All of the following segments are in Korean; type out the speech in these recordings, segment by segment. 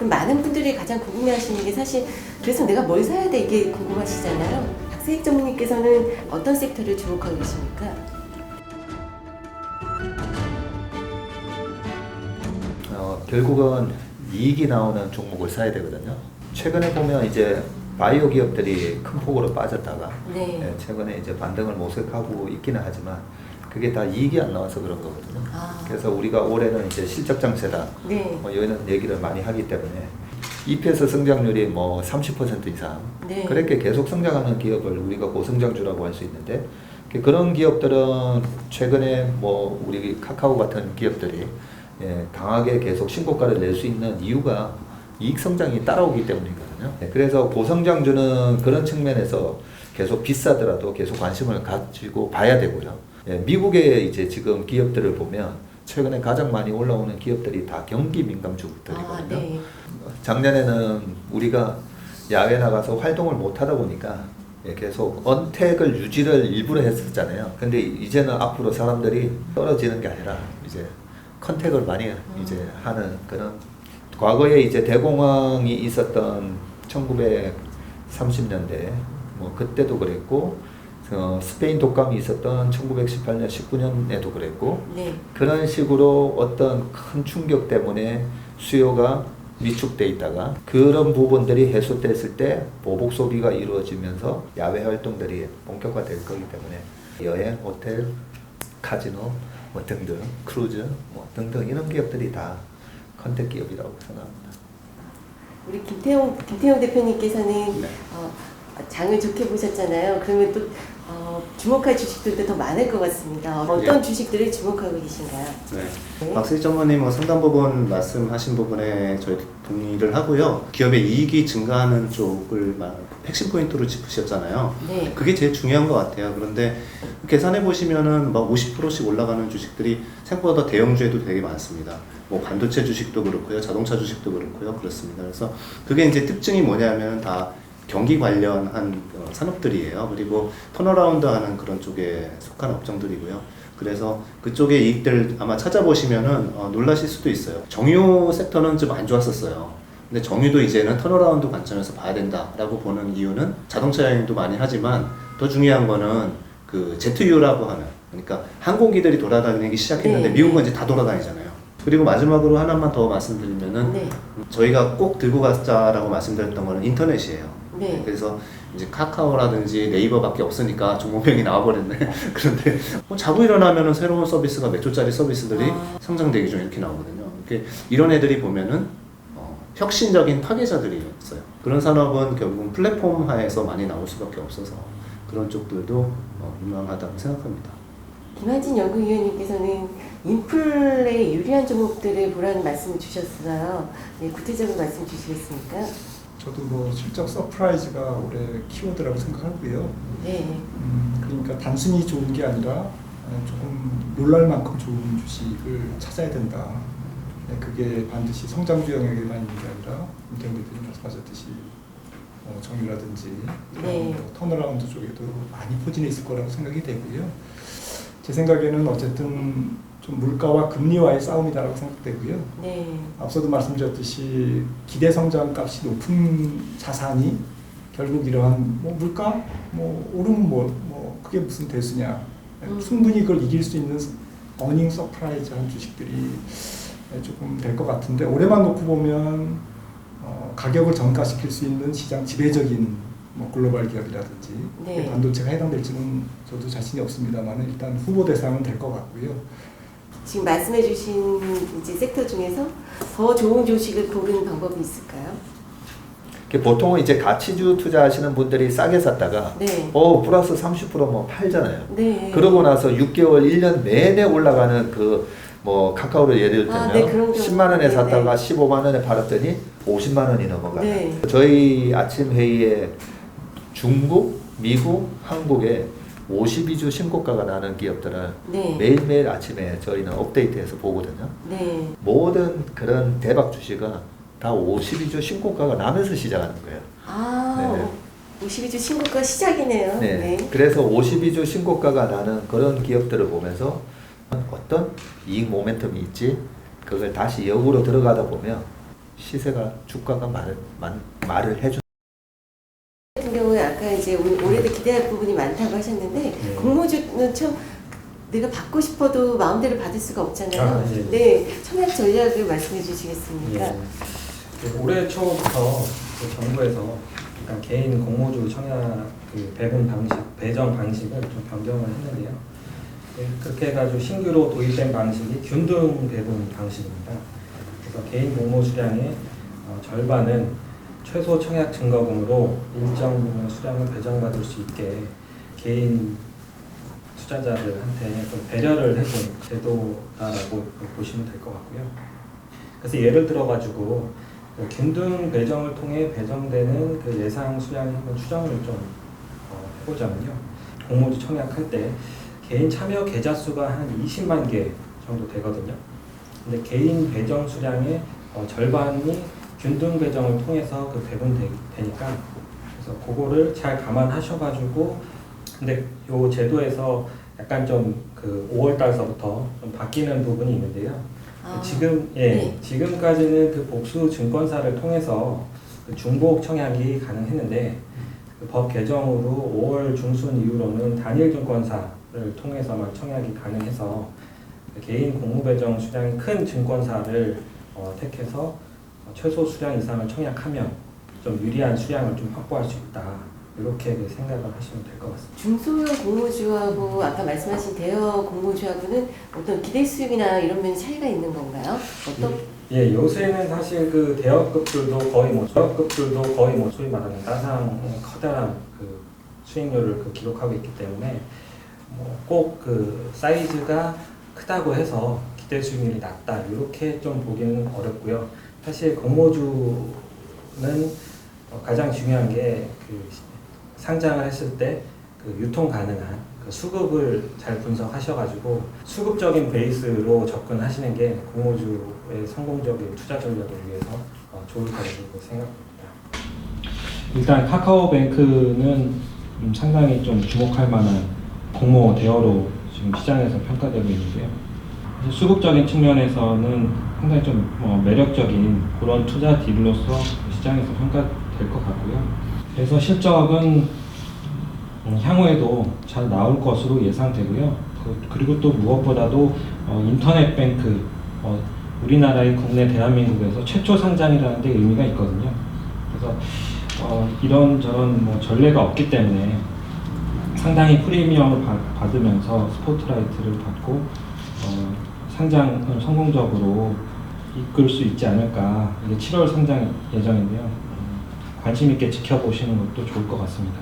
그럼 많은 분들이 가장 궁금해하시는 게 사실 그래서 내가 뭘 사야 돼 이게 궁금하시잖아요. 박세익 전무님께서는 어떤 섹터를 주목하고 계십니까? 결국은 이익이 나오는 종목을 사야 되거든요. 최근에 보면 이제 바이오 기업들이 큰 폭으로 빠졌다가 네. 최근에 이제 반등을 모색하고 있기는 하지만 그게 다 이익이 안 나와서 그런 거거든요. 그래서 우리가 올해는 이제 실적 장세다. 네. 이런 얘기를 많이 하기 때문에 EPS 성장률이 뭐 30% 이상 네. 그렇게 계속 성장하는 기업을 우리가 고성장주라고 할 수 있는데 그런 기업들은 최근에 뭐 우리 카카오 같은 기업들이 강하게 계속 신고가를 낼 수 있는 이유가 이익 성장이 따라오기 때문이거든요. 그래서 고성장주는 그런 측면에서 계속 비싸더라도 계속 관심을 가지고 봐야 되고요. 미국의 이제 지금 기업들을 보면 최근에 가장 많이 올라오는 기업들이 다 경기 민감주들이거든요. 네. 작년에는 우리가 야외 나가서 활동을 못 하다 보니까 계속 언택을 유지를 일부러 했었잖아요. 근데 이제는 앞으로 사람들이 떨어지는 게 아니라 이제 컨택을 많이 이제 하는 그런 과거에 이제 대공황이 있었던 1930년대 뭐 그때도 그랬고 스페인 독감이 있었던 1918년 19년에도 그랬고 네. 그런 식으로 어떤 큰 충격 때문에 수요가 위축돼 있다가 그런 부분들이 해소됐을 때 보복 소비가 이루어지면서 야외 활동들이 본격화될 거기 때문에 여행, 호텔, 카지노 뭐 등등 크루즈 뭐 등등 이런 기업들이 다 컨택 기업이라고 생각합니다. 우리 김태용 대표님께서는 네. 장을 좋게 보셨잖아요. 그러면 또 주목할 주식들도 더 많을 것 같습니다. 어떤 주식들을 주목하고 계신가요? 네. 박세익 전무님 상당 부분 말씀하신 부분에 저희 동의를 하고요. 기업의 이익이 증가하는 쪽을 핵심 포인트로 짚으셨잖아요. 네. 그게 제일 중요한 것 같아요. 그런데 계산해 보시면은 막 50%씩 올라가는 주식들이 생각보다 대형주에도 되게 많습니다. 뭐 반도체 주식도 그렇고요, 자동차 주식도 그렇고요, 그렇습니다. 그래서 그게 이제 특징이 뭐냐면 다 경기 관련한 산업들이에요. 그리고 턴어라운드 하는 그런 쪽에 속한 업종들이고요. 그래서 그쪽의 이익들 아마 찾아보시면은 놀라실 수도 있어요. 정유 섹터는 좀 안 좋았었어요. 근데 정유도 이제는 턴어라운드 관점에서 봐야 된다라고 보는 이유는 자동차 여행도 많이 하지만 더 중요한 거는 그 ZU라고 하는 그러니까 항공기들이 돌아다니기 시작했는데 네. 미국은 이제 다 돌아다니잖아요. 그리고 마지막으로 하나만 더 말씀드리면은 네. 저희가 꼭 들고 가자라고 말씀드렸던 거는 인터넷이에요. 네. 그래서 이제 카카오라든지 네이버밖에 없으니까 종목명이 나와버렸네. 그런데 자고 일어나면은 새로운 서비스가 몇 조짜리 서비스들이 상장 대기 중 이렇게 나오거든요. 이렇게 이런 애들이 보면은 혁신적인 파괴자들이 있어요. 그런 산업은 결국은 플랫폼 하에서 많이 나올 수밖에 없어서 그런 쪽들도 유망하다고 생각합니다. 김한진 연구위원님께서는 인플레에 유리한 종목들을 보라는 말씀을 주셨어요. 네, 구체적으로 말씀 주시겠습니까? 저도 뭐 실적 서프라이즈가 올해 키워드라고 생각하고요. 네. 그러니까 단순히 좋은 게 아니라 조금 놀랄 만큼 좋은 주식을 찾아야 된다. 네, 그게 반드시 성장주 영역에만 있는 게 아니라 김태용 대표님 말씀하셨듯이 정유라든지 네. 턴어라운드 쪽에도 많이 포진해 있을 거라고 생각이 되고요. 제 생각에는 어쨌든 좀 물가와 금리와의 싸움이다라고 생각되고요. 네. 앞서도 말씀드렸듯이 기대 성장 값이 높은 자산이 결국 이러한 뭐 물가 뭐 오르면 뭐 그게 무슨 대수냐. 충분히 그걸 이길 수 있는 어닝 서프라이즈한 주식들이 조금 될 것 같은데 올해만 놓고 보면 가격을 전가시킬 수 있는 시장 지배적인 뭐 글로벌 기업이라든지 네. 반도체가 해당될지는 저도 자신이 없습니다만 일단 후보 대상은 될 것 같고요. 지금 말씀해주신 이제 섹터 중에서 더 좋은 주식을 고르는 방법이 있을까요? 보통은 이제 가치주 투자하시는 분들이 싸게 샀다가 네. 플러스 30%뭐 팔잖아요. 네. 그러고 나서 6개월, 1년 내내 올라가는 그 뭐 카카오를 예를 들면 네, 그런 경우. 10만 원에 샀다가 네. 15만 원에 팔았더니 50만 원이 넘어가요. 네. 저희 아침 회의에 중국, 미국, 한국에 52주 신고가가 나는 기업들은 네. 매일매일 아침에 저희는 업데이트해서 보거든요. 네. 모든 그런 대박 주식은 다 52주 신고가가 나면서 시작하는 거예요. 네. 52주 신고가 시작이네요. 네. 네. 그래서 52주 신고가가 나는 그런 기업들을 보면서 어떤 이익 모멘텀이 있지? 그걸 다시 역으로 들어가다 보면 시세가 주가가 말을 해주. 같은 경우에 아까 이제 올해도 기대할 부분이 많다고 하셨는데 공모주는 참 내가 받고 싶어도 마음대로 받을 수가 없잖아요. 아, 예. 네, 청약 전략을 말씀해 주시겠습니까? 예. 올해 초부터 그 정부에서 약간 개인 공모주 청약 그 배분 방식, 배정 방식을 좀 변경을 했는데요. 예, 그렇게 해가지고 신규로 도입된 방식이 균등 배분 방식입니다. 그래서 개인 공모 수량의 절반은 최소 청약 증거금으로 일정 부분 수량을 배정받을 수 있게 개인 투자자들한테 좀 배려를 해준 제도다라고 보시면 될 것 같고요. 그래서 예를 들어가지고 그 균등 배정을 통해 배정되는 그 예상 수량을 한번 추정을 좀 해보자면요. 공모주 청약할 때 개인 참여 계좌 수가 한 20만 개 정도 되거든요. 근데 개인 배정 수량의 절반이 균등 배정을 통해서 그 배분되니까 그래서 그거를 잘 감안하셔가지고 근데 요 제도에서 약간 좀 그 5월 달서부터 좀 바뀌는 부분이 있는데요. 네. 지금까지는 그 복수 증권사를 통해서 그 중복 청약이 가능했는데 그 법 개정으로 5월 중순 이후로는 단일 증권사를 통해서만 청약이 가능해서 개인 공모 배정 수량이 큰 증권사를 택해서 최소 수량 이상을 청약하면 좀 유리한 수량을 좀 확보할 수 있다. 이렇게 생각을 하시면 될 것 같습니다. 중소형 공모주하고 아까 말씀하신 대여 공모주하고는 어떤 기대 수익이나 이런 면이 차이가 있는 건가요? 어떤? 예, 요새는 사실 그 대여급들도 거의 소위 말하는 따상 커다란 그 수익률을 기록하고 있기 때문에 꼭 그 사이즈가 크다고 해서 기대 수익률이 낮다 이렇게 좀 보기는 어렵고요. 사실 공모주는 가장 중요한 게 그 상장을 했을 때 그 유통 가능한 그 수급을 잘 분석하셔가지고 수급적인 베이스로 접근하시는 게 공모주의 성공적인 투자 전략을 위해서 좋을 거라고 생각합니다. 일단 카카오뱅크는 상당히 좀 주목할 만한 공모 대여로 지금 시장에서 평가되고 있는데요. 수급적인 측면에서는 상당히 좀 매력적인 그런 투자 딜로서 시장에서 평가될 것 같고요. 그래서 실적은 향후에도 잘 나올 것으로 예상되고요. 그리고 또 무엇보다도 인터넷 뱅크, 우리나라의 국내 대한민국에서 최초 상장이라는 데 의미가 있거든요. 그래서 이런저런 전례가 없기 때문에 상당히 프리미엄을 받으면서 스포트라이트를 받고 상장을 성공적으로 이끌 수 있지 않을까. 이게 7월 상장 예정인데요. 관심 있게 지켜보시는 것도 좋을 것 같습니다.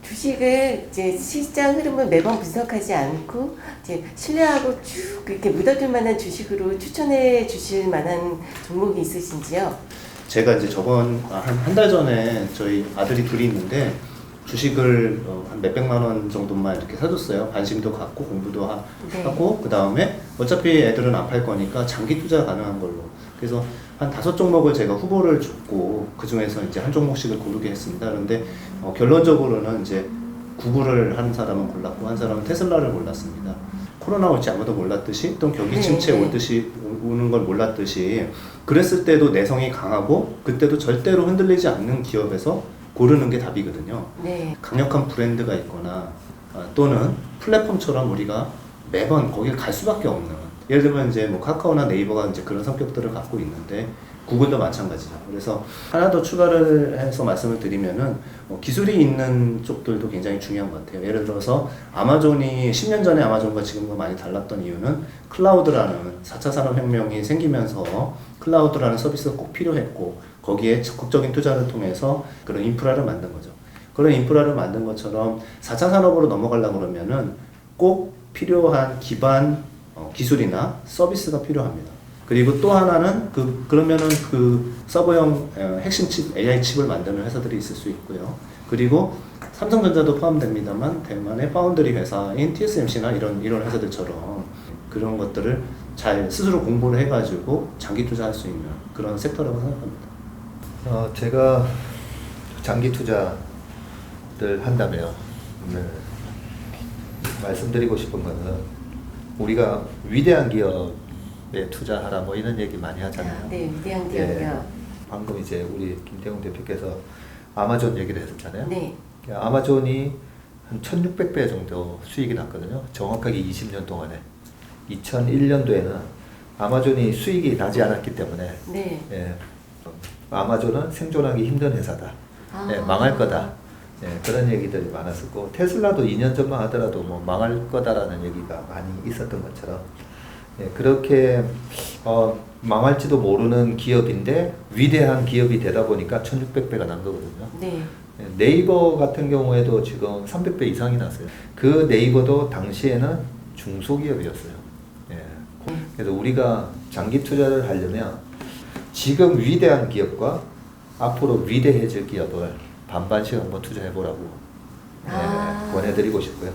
주식을 이제 시장 흐름을 매번 분석하지 않고 이제 신뢰하고 쭉 이렇게 묻어둘 만한 주식으로 추천해 주실 만한 종목이 있으신지요? 제가 이제 저번 한 달 전에 저희 아들이 둘이 있는데 주식을 한 몇백만 원 정도만 이렇게 사줬어요. 관심도 갖고 공부도 하고 그 다음에 어차피 애들은 안 팔 거니까 장기 투자 가능한 걸로. 그래서 한 5종목을 제가 후보를 줬고 그 중에서 이제 한 종목씩을 고르게 했습니다. 그런데 결론적으로는 이제 구글을 한 사람은 골랐고 한 사람은 테슬라를 골랐습니다. 코로나 올지 아무도 몰랐듯이 또 경기 침체 오는 걸 몰랐듯이 그랬을 때도 내성이 강하고 그때도 절대로 흔들리지 않는 기업에서 고르는 게 답이거든요. 네. 강력한 브랜드가 있거나 또는 플랫폼처럼 우리가 매번 거길 갈 수밖에 없는 예를 들면 이제 카카오나 네이버가 이제 그런 성격들을 갖고 있는데 구글도 마찬가지죠. 그래서 하나 더 추가를 해서 말씀을 드리면은 기술이 있는 쪽들도 굉장히 중요한 것 같아요. 예를 들어서 아마존이 10년 전에 아마존과 지금과 많이 달랐던 이유는 클라우드라는 4차 산업혁명이 생기면서 클라우드라는 서비스가 꼭 필요했고 거기에 적극적인 투자를 통해서 그런 인프라를 만든 거죠. 그런 인프라를 만든 것처럼 4차 산업으로 넘어가려고 그러면은 꼭 필요한 기반 기술이나 서비스가 필요합니다. 그리고 또 하나는 그러면은 그 서버형 핵심 칩, AI 칩을 만드는 회사들이 있을 수 있고요. 그리고 삼성전자도 포함됩니다만 대만의 파운드리 회사인 TSMC나 이런 회사들처럼 그런 것들을 잘 스스로 공부를 해가지고 장기 투자할 수 있는 그런 섹터라고 생각합니다. 제가 장기 투자를 한다면 말씀드리고 싶은 거는 우리가 위대한 기업에 투자하라 이런 얘기 많이 하잖아요. 네, 위대한 기업이요. 방금 이제 우리 김태웅 대표께서 아마존 얘기를 했었잖아요. 네. 아마존이 한 1600배 정도 수익이 났거든요. 정확하게 20년 동안에. 2001년도에는 아마존이 수익이 나지 않았기 때문에 네. 예, 아마존은 생존하기 힘든 회사다. 아. 예, 망할 거다. 예, 그런 얘기들이 많았었고 테슬라도 2년 전만 하더라도 뭐 망할 거다라는 얘기가 많이 있었던 것처럼 예, 그렇게 망할지도 모르는 기업인데 위대한 기업이 되다 보니까 1600배가 난 거거든요. 네. 예, 네이버 같은 경우에도 지금 300배 이상이 났어요. 그 네이버도 당시에는 중소기업이었어요. 예. 그래서 우리가 장기 투자를 하려면 지금 위대한 기업과 앞으로 위대해질 기업을 반반씩 한번 투자해 보라고 아. 권해드리고 싶고요.